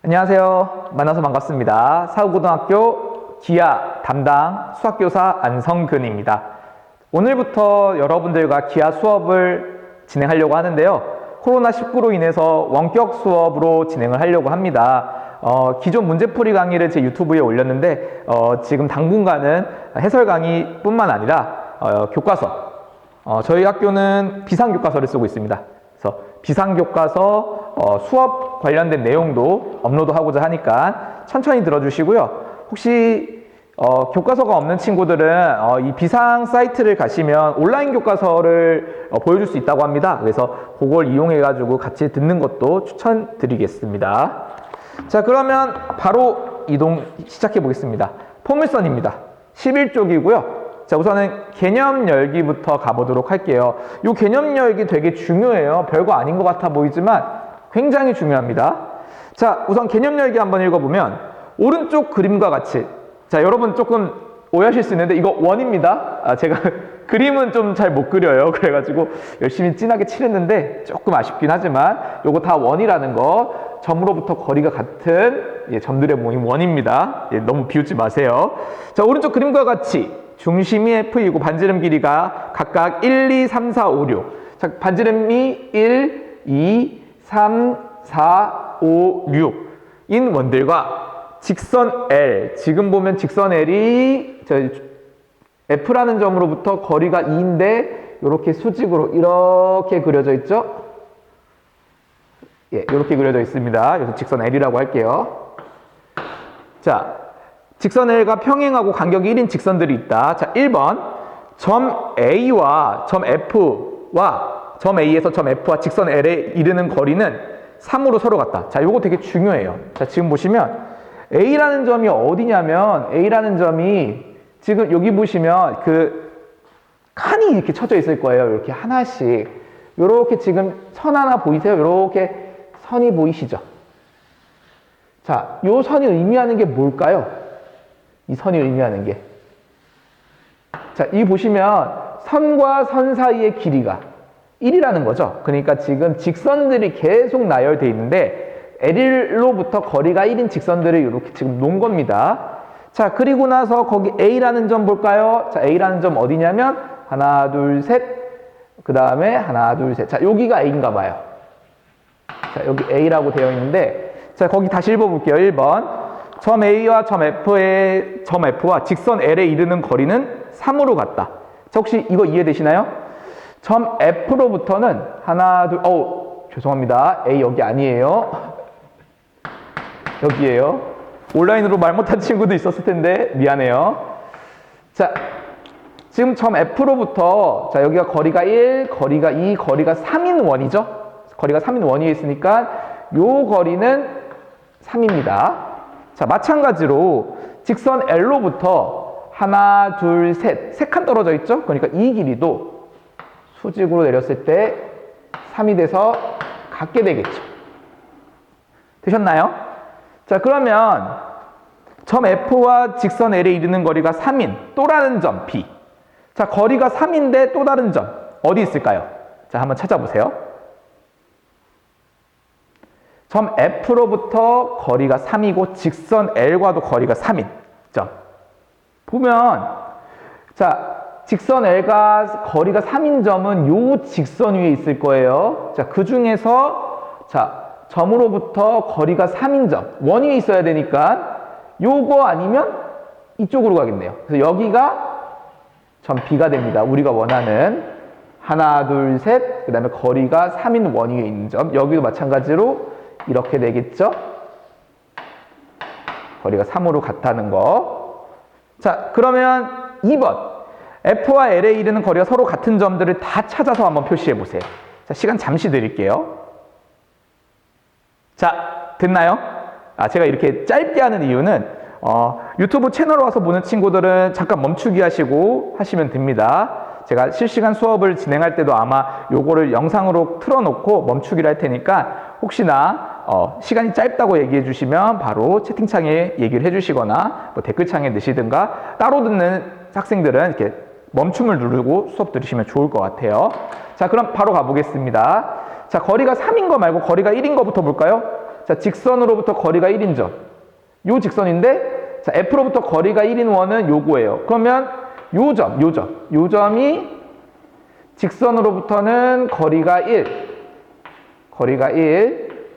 안녕하세요. 만나서 반갑습니다. 사후고등학교 기하 담당 수학교사 안성근입니다. 오늘부터 여러분들과 기하 수업을 진행하려고 하는데요. 코로나19로 인해서 원격 수업으로 진행을 하려고 합니다. 기존 문제풀이 강의를 제 유튜브에 올렸는데 지금 당분간은 해설 강의뿐만 아니라 교과서, 저희 학교는 비상교과서를 쓰고 있습니다. 그래서 비상교과서 수업 관련된 내용도 업로드하고자 하니까 천천히 들어주시고요. 혹시 교과서가 없는 친구들은 이 비상 사이트를 가시면 온라인 교과서를 보여줄 수 있다고 합니다. 그래서 그걸 이용해 가지고 같이 듣는 것도 추천드리겠습니다. 자, 그러면 바로 이동 시작해 보겠습니다. 포물선입니다. 11쪽이고요. 자, 우선은 개념 열기부터 가보도록 할게요. 이 개념 열기 되게 중요해요. 별거 아닌 것 같아 보이지만 굉장히 중요합니다. 자, 우선 개념 열기 한번 읽어보면 오른쪽 그림과 같이, 자, 여러분 조금 오해하실 수 있는데 이거 원입니다. 제가 그림은 좀 잘 못 그려요. 그래가지고 열심히 진하게 칠했는데 조금 아쉽긴 하지만 요거 다 원이라는 거, 점으로부터 거리가 같은 점들의 모임 원입니다. 너무 비웃지 마세요. 자, 오른쪽 그림과 같이 중심이 F이고 반지름 길이가 각각 1, 2, 3, 4, 5, 6. 자, 반지름이 1, 2, 3, 4, 5, 6인 원들과 직선 L. 지금 보면 직선 L이 F라는 점으로부터 거리가 2인데 이렇게 수직으로 이렇게 그려져 있죠? 이렇게 그려져 있습니다. 그래서 직선 L이라고 할게요. 자, 직선 L과 평행하고 간격이 1인 직선들이 있다. 자, 1번 점 A와 점 F와 점 A에서 점 F와 직선 L에 이르는 거리는 3으로 서로 같다. 자, 요거 되게 중요해요. 자, 지금 보시면 A라는 점이 어디냐면 A라는 점이 지금 여기 보시면 그 칸이 이렇게 쳐져 있을 거예요. 이렇게 하나씩. 요렇게 지금 선 하나 보이세요? 요렇게 선이 보이시죠? 자, 요 선이 의미하는 게 뭘까요? 이 선이 의미하는 게. 자, 이 보시면 선과 선 사이의 길이가 1이라는 거죠. 그러니까 지금 직선들이 계속 나열되어 있는데 L로부터 거리가 1인 직선들을 이렇게 지금 놓은 겁니다. 자, 그리고 나서 거기 A라는 점 볼까요? 자, A라는 점 어디냐면 하나, 둘, 셋. 그 다음에 하나, 둘, 셋. 자, 여기가 A인가 봐요. 자, 여기 A라고 되어 있는데, 자, 거기 다시 읽어볼게요. 1번. 점 A와 점 F와 직선 L에 이르는 거리는 3으로 같다. 자, 혹시 이거 이해되시나요? 점 F로부터는 하나, 둘, 죄송합니다. A 여기 아니에요. 여기에요. 온라인으로 말 못한 친구도 있었을 텐데 미안해요. 자, 지금 점 F로부터, 자, 여기가 거리가 1, 거리가 2, 거리가 3인 원이죠? 거리가 3인 원위에 있으니까 요 거리는 3입니다. 자, 마찬가지로 직선 L로부터 하나, 둘, 셋, 세 칸 떨어져 있죠? 그러니까 이 길이도 수직으로 내렸을 때 3이 돼서 같게 되겠죠. 되셨나요? 자, 그러면 점 F와 직선 L에 이르는 거리가 3인 또 다른 점 B. 자, 거리가 3인데 또 다른 점 어디 있을까요? 자, 한번 찾아보세요. 점 F로부터 거리가 3이고 직선 L과도 거리가 3인 점. 보면, 자, 직선 L과 거리가 3인 점은 요 직선 위에 있을 거예요. 자, 그 중에서, 자, 점으로부터 거리가 3인 점. 원 위에 있어야 되니까 요거 아니면 이쪽으로 가겠네요. 그래서 여기가 점 B가 됩니다. 우리가 원하는 하나, 둘, 셋, 그 다음에 거리가 3인 원 위에 있는 점. 여기도 마찬가지로 이렇게 되겠죠? 거리가 3으로 같다는 거. 자, 그러면 2번. F와 L에 이르는 거리가 서로 같은 점들을 다 찾아서 한번 표시해 보세요. 자, 시간 잠시 드릴게요. 자, 됐나요? 제가 이렇게 짧게 하는 이유는 유튜브 채널 와서 보는 친구들은 잠깐 멈추기 하시고 하시면 됩니다. 제가 실시간 수업을 진행할 때도 아마 요거를 영상으로 틀어놓고 멈추기를 할 테니까 혹시나 시간이 짧다고 얘기해 주시면 바로 채팅창에 얘기를 해 주시거나 뭐 댓글창에 넣으시든가, 따로 듣는 학생들은 이렇게 멈춤을 누르고 수업 들으시면 좋을 것 같아요. 자, 그럼 바로 가보겠습니다. 자, 거리가 3인 거 말고 거리가 1인 거부터 볼까요? 자, 직선으로부터 거리가 1인 점. 요 직선인데, 자, F로부터 거리가 1인 원은 요거예요. 그러면 요 점이 직선으로부터는 거리가 1.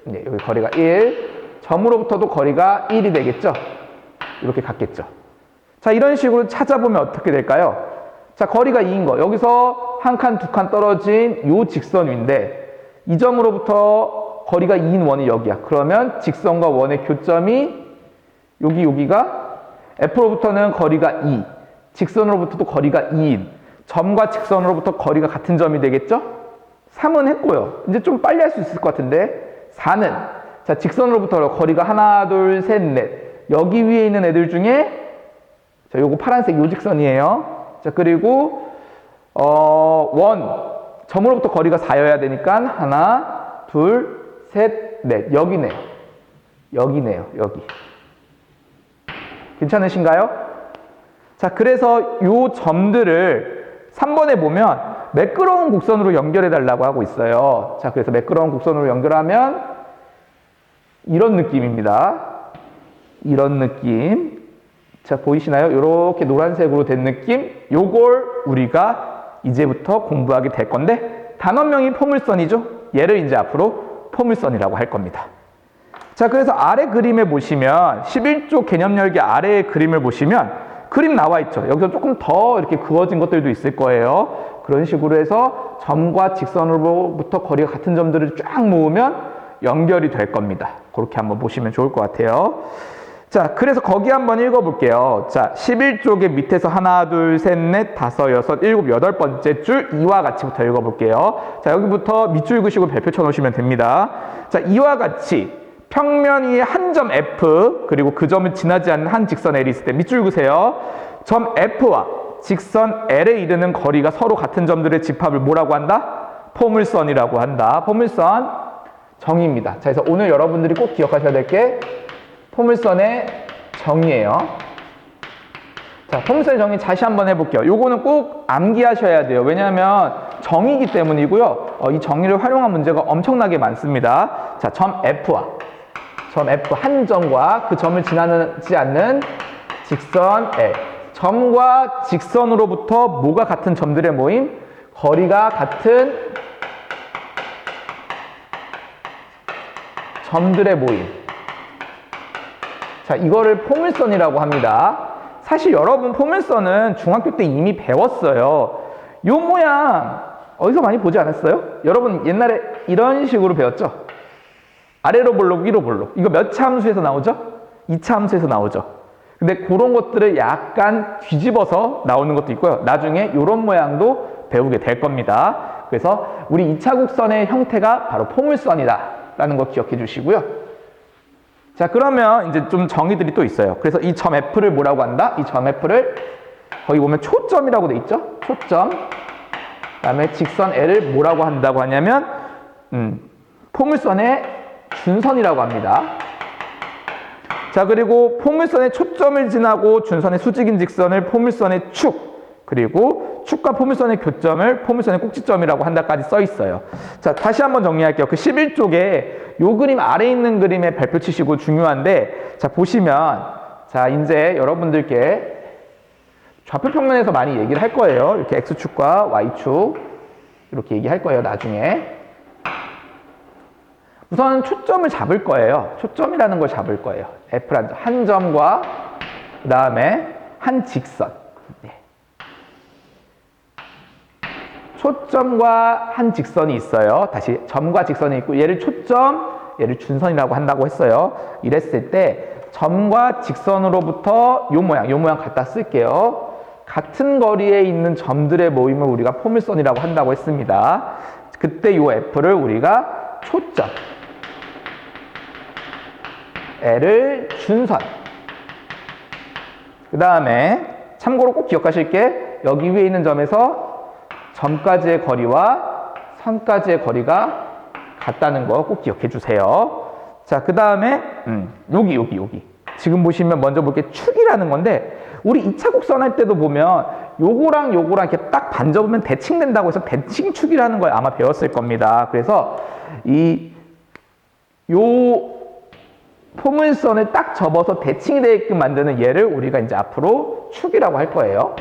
네, 여기 거리가 1. 점으로부터도 거리가 1이 되겠죠? 이렇게 같겠죠? 자, 이런 식으로 찾아보면 어떻게 될까요? 자, 거리가 2인 거. 여기서 한 칸, 두 칸 떨어진 요 직선 위인데, 이 점으로부터 거리가 2인 원이 여기야. 그러면 직선과 원의 교점이 여기가 F로부터는 거리가 2. 직선으로부터도 거리가 2인. 점과 직선으로부터 거리가 같은 점이 되겠죠? 3은 했고요. 이제 좀 빨리 할 수 있을 것 같은데, 4는, 자, 직선으로부터 거리가 하나, 둘, 셋, 넷. 여기 위에 있는 애들 중에, 자, 요거 파란색 요 직선이에요. 자, 그리고, 점으로부터 거리가 4여야 되니까, 하나, 둘, 셋, 넷. 여기네요. 여기. 괜찮으신가요? 자, 그래서 요 점들을 3번에 보면 매끄러운 곡선으로 연결해 달라고 하고 있어요. 자, 그래서 매끄러운 곡선으로 연결하면 이런 느낌입니다. 이런 느낌. 자, 보이시나요? 이렇게 노란색으로 된 느낌. 요걸 우리가 이제부터 공부하게 될 건데, 단원명이 포물선이죠. 얘를 이제 앞으로 포물선이라고 할 겁니다. 자, 그래서 아래 그림에 보시면 11조 개념 열기 아래의 그림을 보시면 그림 나와 있죠. 여기서 조금 더 이렇게 그어진 것들도 있을 거예요. 그런 식으로 해서 점과 직선으로부터 거리가 같은 점들을 쫙 모으면 연결이 될 겁니다. 그렇게 한번 보시면 좋을 것 같아요. 자, 그래서 거기 한번 읽어볼게요. 자, 11쪽의 밑에서 하나, 둘, 셋, 넷, 다섯, 여섯, 일곱, 여덟 번째 줄 이와 같이부터 읽어볼게요. 자, 여기부터 밑줄 그시고 별표 쳐놓으시면 됩니다. 자, 이와 같이 평면 위에 한 점 F 그리고 그 점을 지나지 않는 한 직선 L이 있을 때 밑줄 그세요. 점 F와 직선 L에 이르는 거리가 서로 같은 점들의 집합을 뭐라고 한다? 포물선이라고 한다. 포물선 정의입니다. 자, 그래서 오늘 여러분들이 꼭 기억하셔야 될 게 포물선의 정의예요. 자, 포물선의 정의 다시 한번 해볼게요. 요거는 꼭 암기하셔야 돼요. 왜냐하면 정의이기 때문이고요. 이 정의를 활용한 문제가 엄청나게 많습니다. 자, 점 F 한 점과 그 점을 지나지 않는 직선 L. 점과 직선으로부터 뭐가 같은 점들의 모임? 거리가 같은 점들의 모임. 자, 이거를 포물선이라고 합니다. 사실 여러분 포물선은 중학교 때 이미 배웠어요. 요 모양 어디서 많이 보지 않았어요? 여러분 옛날에 이런 식으로 배웠죠? 아래로 볼록 위로 볼록. 이거 몇 차 함수에서 나오죠? 2차 함수에서 나오죠. 근데 그런 것들을 약간 뒤집어서 나오는 것도 있고요. 나중에 이런 모양도 배우게 될 겁니다. 그래서 우리 2차 곡선의 형태가 바로 포물선이다 라는 거 기억해 주시고요. 자, 그러면 이제 좀 정의들이 또 있어요. 그래서 이 점 F를 뭐라고 한다? 이 점 F를 거기 보면 초점이라고 돼 있죠? 초점. 그다음에 직선 L을 뭐라고 한다고 하냐면 포물선의 준선이라고 합니다. 자, 그리고 포물선의 초점을 지나고 준선의 수직인 직선을 포물선의 축, 그리고 축과 포물선의 교점을 포물선의 꼭지점이라고 한다까지 써 있어요. 자, 다시 한번 정리할게요. 그 11쪽에 요 그림 아래에 있는 그림에 별표 치시고 중요한데, 자, 보시면, 자, 이제 여러분들께 좌표 평면에서 많이 얘기를 할 거예요. 이렇게 X축과 Y축 이렇게 얘기할 거예요, 나중에. 우선 초점을 잡을 거예요. 초점이라는 걸 잡을 거예요. F란 한 점과 그 다음에 한 직선. 네. 초점과 한 직선이 있어요. 다시 점과 직선이 있고 얘를 초점, 얘를 준선이라고 한다고 했어요. 이랬을 때 점과 직선으로부터 요 모양 갖다 쓸게요. 같은 거리에 있는 점들의 모임을 우리가 포물선이라고 한다고 했습니다. 그때 요 F를 우리가 초점, L을 준선. 그 다음에 참고로 꼭 기억하실 게 여기 위에 있는 점에서 점까지의 거리와 선까지의 거리가 같다는 거 꼭 기억해 주세요. 자, 그 다음에 여기 지금 보시면 먼저 볼 게 축이라는 건데, 우리 2차 곡선 할 때도 보면 요거랑 이렇게 딱 반접으면 대칭된다고 해서 대칭축이라는 걸 아마 배웠을 겁니다. 그래서 요 포물선을 딱 접어서 대칭이 되게끔 만드는 얘를 우리가 이제 앞으로 축이라고 할 거예요.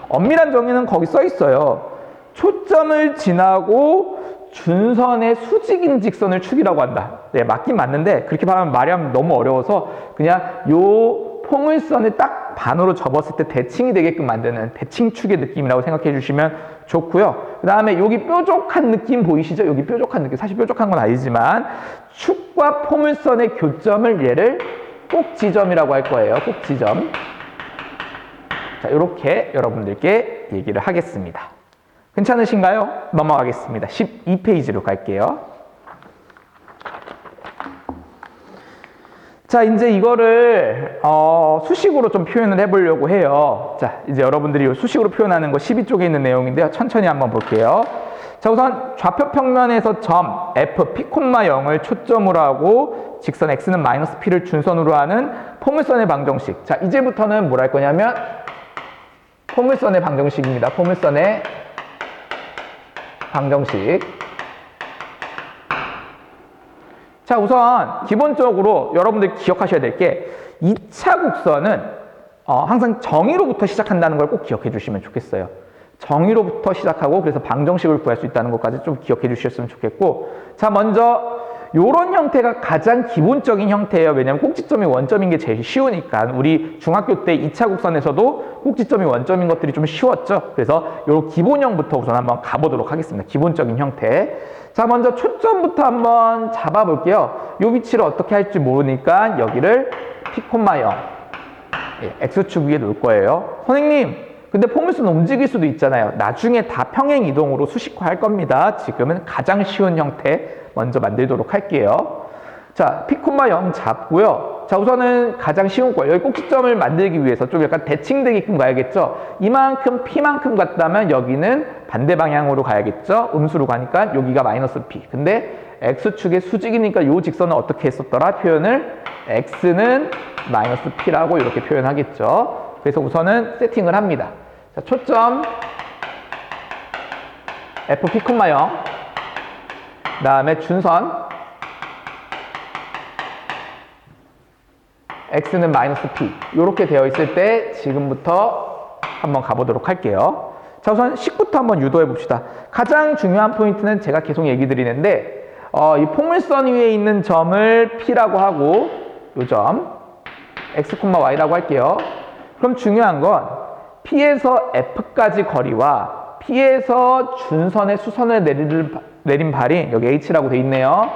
엄밀한 정의는 거기 써 있어요. 초점을 지나고 준선의 수직인 직선을 축이라고 한다. 네, 맞긴 맞는데 그렇게 말하면 너무 어려워서 그냥 요 포물선을 딱 반으로 접었을 때 대칭이 되게끔 만드는 대칭축의 느낌이라고 생각해 주시면 좋고요. 그 다음에 여기 뾰족한 느낌 보이시죠? 여기 뾰족한 느낌. 사실 뾰족한 건 아니지만 축과 포물선의 교점을 얘를 꼭지점이라고 할 거예요. 꼭지점. 자, 이렇게 여러분들께 얘기를 하겠습니다. 괜찮으신가요? 넘어가겠습니다. 12페이지로 갈게요. 자, 이제 이거를 수식으로 좀 표현을 해보려고 해요. 자, 이제 여러분들이 수식으로 표현하는 거 12쪽에 있는 내용인데요. 천천히 한번 볼게요. 자, 우선 좌표 평면에서 점 F, P, 0을 초점으로 하고 직선 X는 마이너스 P를 준선으로 하는 포물선의 방정식. 자, 이제부터는 뭘 할 거냐면 포물선의 방정식입니다. 포물선의 방정식. 자, 우선 기본적으로 여러분들 기억하셔야 될 게 2차 곡선은 항상 정의로부터 시작한다는 걸 꼭 기억해 주시면 좋겠어요. 정의로부터 시작하고 그래서 방정식을 구할 수 있다는 것까지 좀 기억해 주셨으면 좋겠고, 자, 먼저 이런 형태가 가장 기본적인 형태예요. 왜냐하면 꼭지점이 원점인 게 제일 쉬우니까. 우리 중학교 때 2차 곡선에서도 꼭지점이 원점인 것들이 좀 쉬웠죠. 그래서 이 기본형부터 우선 한번 가보도록 하겠습니다. 기본적인 형태. 자, 먼저 초점부터 한번 잡아볼게요. 이 위치를 어떻게 할지 모르니까 여기를 P, 0, X축 위에 놓을 거예요. 선생님, 근데 포물선은 움직일 수도 있잖아요. 나중에 다 평행 이동으로 수식화할 겁니다. 지금은 가장 쉬운 형태 먼저 만들도록 할게요. 자, P, 0 잡고요. 자, 우선은 가장 쉬운 거. 여기 꼭지점을 만들기 위해서 좀 약간 대칭되게끔 가야겠죠. 이만큼 P만큼 갔다면 여기는 반대 방향으로 가야겠죠. 음수로 가니까 여기가 마이너스 P. 근데 X축의 수직이니까 이 직선은 어떻게 했었더라? 표현을 X는 마이너스 P라고 이렇게 표현하겠죠. 그래서 우선은 세팅을 합니다. 자, 초점 F, P, 0. 그 다음에 준선 X는 마이너스 P. 이렇게 되어 있을 때 지금부터 한번 가보도록 할게요. 자, 우선 식부터 한번 유도해 봅시다. 가장 중요한 포인트는 제가 계속 얘기 드리는데 이 포물선 위에 있는 점을 P라고 하고 이 점 X, Y라고 할게요. 그럼 중요한 건 P에서 F까지 거리와 P에서 준선의 수선을 내린 발이 여기 H라고 돼 있네요.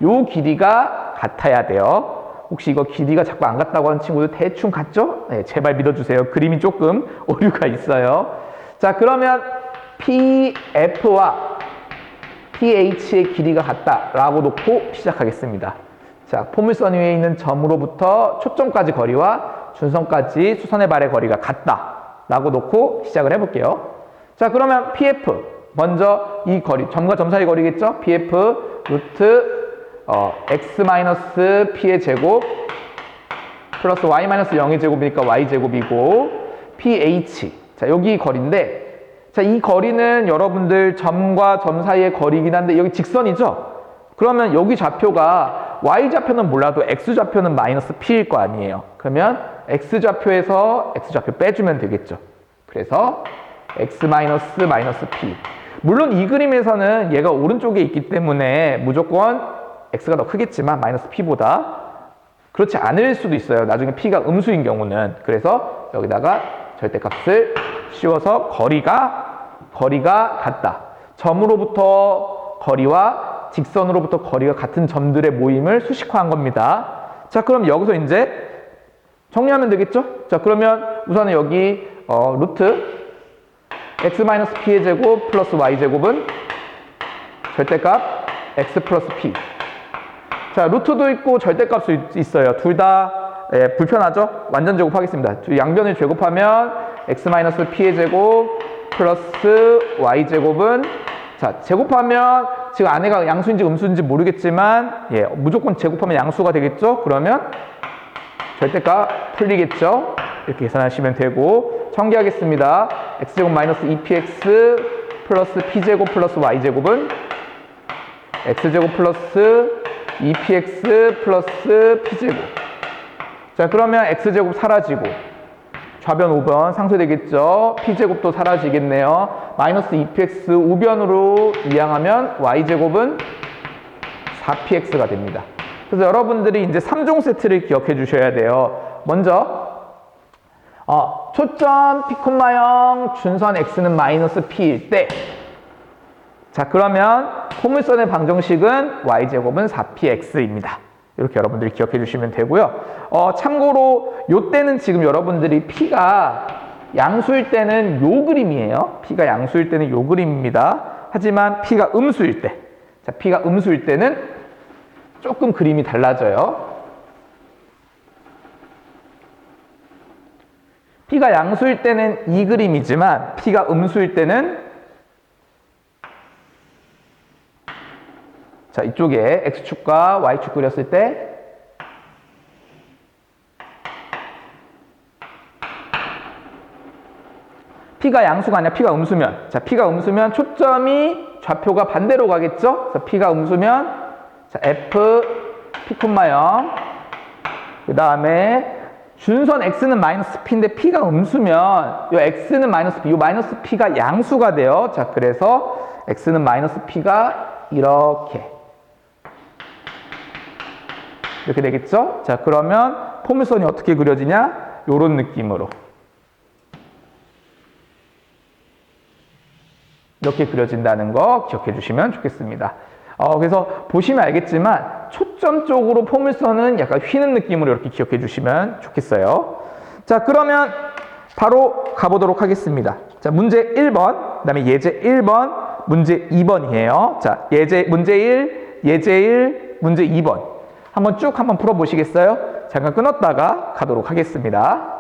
요 길이가 같아야 돼요. 혹시 이거 길이가 자꾸 안 같다고 하는 친구들 대충 같죠? 네, 제발 믿어주세요. 그림이 조금 오류가 있어요. 자, 그러면 PF와 PH의 길이가 같다라고 놓고 시작하겠습니다. 자, 포물선 위에 있는 점으로부터 초점까지 거리와 준선까지 수선의 발의 거리가 같다라고 놓고 시작을 해볼게요. 자, 그러면 PF 먼저 이 거리, 점과 점 사이 거리겠죠? PF 루트 X-P의 제곱 플러스 Y-0의 제곱이니까 Y제곱이고 PH. 자, 여기 거리인데, 자, 이 거리는 여러분들 점과 점 사이의 거리이긴 한데 여기 직선이죠? 그러면 여기 좌표가 Y좌표는 몰라도 X좌표는 마이너스 P일 거 아니에요. 그러면 X좌표에서 X좌표 빼주면 되겠죠. 그래서 X 마이너스 P. 물론 이 그림에서는 얘가 오른쪽에 있기 때문에 무조건 X가 더 크겠지만 마이너스 P보다 그렇지 않을 수도 있어요. 나중에 P가 음수인 경우는. 그래서 여기다가 절대값을 씌워서 거리가 같다. 점으로부터 거리와 직선으로부터 거리가 같은 점들의 모임을 수식화한 겁니다. 자, 그럼 여기서 이제 정리하면 되겠죠? 자, 그러면 우선은 여기 루트 X-P의 제곱 플러스 Y제곱은 절대값 X 플러스 P. 자, 루트도 있고 절대값도 있어요. 둘 다 불편하죠? 완전 제곱하겠습니다. 양변을 제곱하면 X-P의 제곱 플러스 Y제곱은, 자, 제곱하면 지금 안에가 양수인지 음수인지 모르겠지만 무조건 제곱하면 양수가 되겠죠? 그러면 절대값 풀리겠죠? 이렇게 계산하시면 되고, 청기하겠습니다. X제곱 마이너스 2px 플러스 p제곱 플러스 y제곱은 X제곱 플러스 2px 플러스 p제곱. 자, 그러면 x제곱 사라지고 좌변 우변 상쇄되겠죠. p제곱도 사라지겠네요. 마이너스 2px 우변으로 이항하면 y제곱은 4px가 됩니다. 그래서 여러분들이 이제 3종 세트를 기억해 주셔야 돼요. 먼저 초점 p, 0 준선 x는 마이너스 p일 때, 자, 그러면 포물선의 방정식은 y제곱은 4px입니다. 이렇게 여러분들이 기억해 주시면 되고요. 참고로 요때는 지금 여러분들이 p가 양수일 때는 요 그림이에요. p가 양수일 때는 요 그림입니다. 하지만 p가 음수일 때, 자, p가 음수일 때는 조금 그림이 달라져요. p가 양수일 때는 이 그림이지만 p가 음수일 때는, 자, 이쪽에 x축과 y축 그렸을 때 p가 양수가 아니라 p가 음수면, 자, p가 음수면 초점이 좌표가 반대로 가겠죠? 그래서 p가 음수면, 자, f p, 0, 그 다음에 준선 x는 마이너스 p인데 p가 음수면 요 x는 마이너스 p, 요 마이너스 p가 양수가 돼요. 자, 그래서 x는 마이너스 p가 이렇게 되겠죠? 자, 그러면 포물선이 어떻게 그려지냐? 요런 느낌으로 이렇게 그려진다는 거 기억해 주시면 좋겠습니다. 그래서 보시면 알겠지만 초점 쪽으로 포물선은 약간 휘는 느낌으로 이렇게 기억해 주시면 좋겠어요. 자, 그러면 바로 가보도록 하겠습니다. 자, 문제 1번, 그 다음에 예제 1번, 문제 2번이에요. 자, 문제 1, 예제 1, 문제 2번. 한번 쭉 한번 풀어보시겠어요? 잠깐 끊었다가 가도록 하겠습니다.